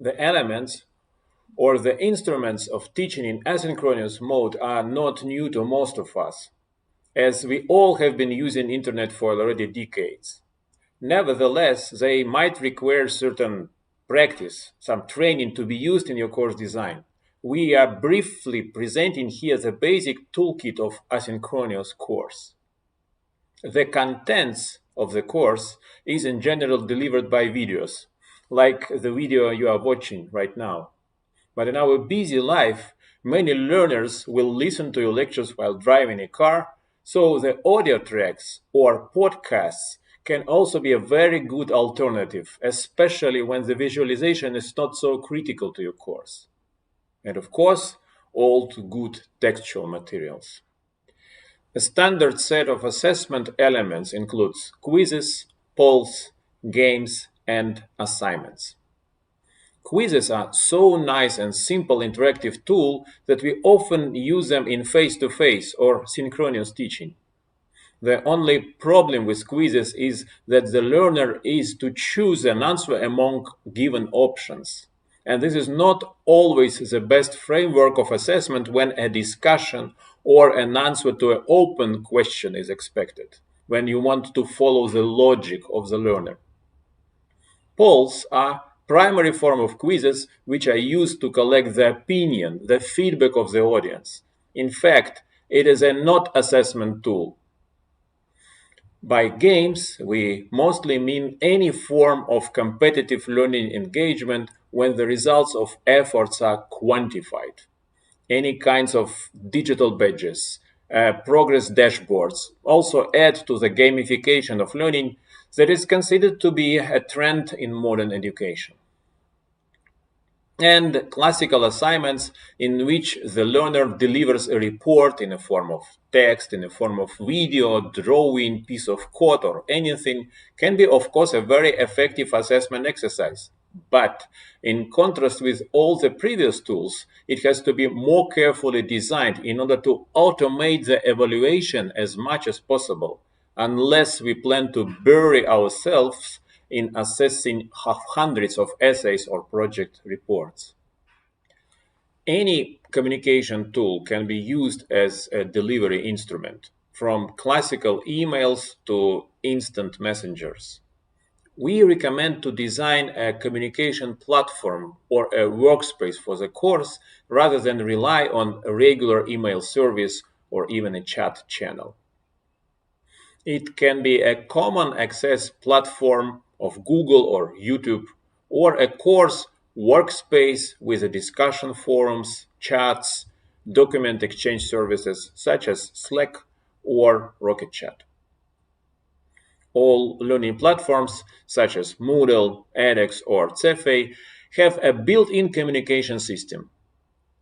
The elements or the instruments of teaching in asynchronous mode are not new to most of us, as we all have been using internet for already decades. Nevertheless, they might require certain practice, some training to be used in your course design. We are briefly presenting here the basic toolkit of asynchronous course. The contents of the course is in general delivered by videos, like the video you are watching right now. But in our busy life, many learners will listen to your lectures while driving a car, so the audio tracks or podcasts can also be a very good alternative, especially when the visualization is not so critical to your course. And of course, old good textual materials. A standard set of assessment elements includes quizzes, polls, games, and assignments. Quizzes are so nice and simple interactive tool that we often use them in face-to-face or synchronous teaching. The only problem with quizzes is that the learner is to choose an answer among given options. And this is not always the best framework of assessment when a discussion or an answer to an open question is expected, when you want to follow the logic of the learner. Polls are primary form of quizzes which are used to collect the opinion, the feedback of the audience. In fact, it is a not assessment tool. By games, we mostly mean any form of competitive learning engagement when the results of efforts are quantified. Any kinds of digital badges, progress dashboards also add to the gamification of learning that is considered to be a trend in modern education. And classical assignments in which the learner delivers a report in a form of text, in a form of video, drawing, piece of code, or anything can be, of course, a very effective assessment exercise. But in contrast with all the previous tools, it has to be more carefully designed in order to automate the evaluation as much as possible, unless we plan to bury ourselves in assessing hundreds of essays or project reports. Any communication tool can be used as a delivery instrument, from classical emails to instant messengers. We recommend to design a communication platform or a workspace for the course rather than rely on a regular email service or even a chat channel. It can be a common access platform of Google or YouTube, or a course workspace with a discussion forums, chats, document exchange services such as Slack or Rocket Chat. All learning platforms such as Moodle, edX, or Cefe have a built-in communication system.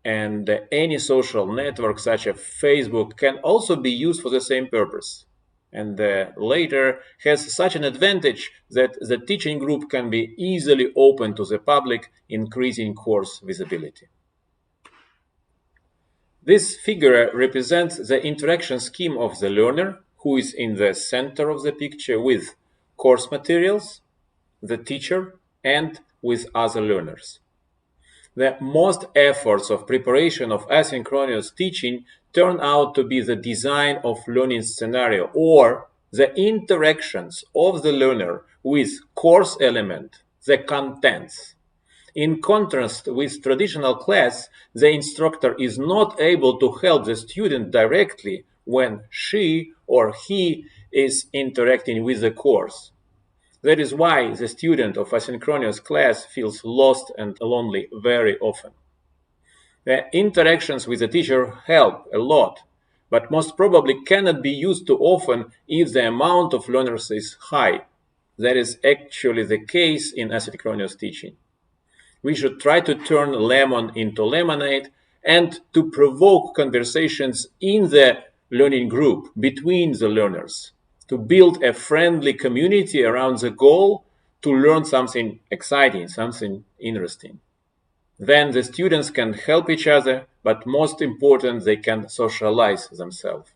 And any social network such as Facebook can also be used for the same purpose. And the latter has such an advantage that the teaching group can be easily open to the public, increasing course visibility. This figure represents the interaction scheme of the learner, who is in the center of the picture, with course materials, the teacher, and with other learners. The most efforts of preparation of asynchronous teaching turn out to be the design of learning scenario or the interactions of the learner with course element, the contents. In contrast with traditional class, the instructor is not able to help the student directly when she or he is interacting with the course. That is why the student of asynchronous class feels lost and lonely very often. The interactions with the teacher help a lot, but most probably cannot be used too often if the amount of learners is high. That is actually the case in asynchronous teaching. We should try to turn lemon into lemonade and to provoke conversations in the learning group between the learners, to build a friendly community around the goal to learn something exciting, something interesting. Then the students can help each other, but most important, they can socialize themselves.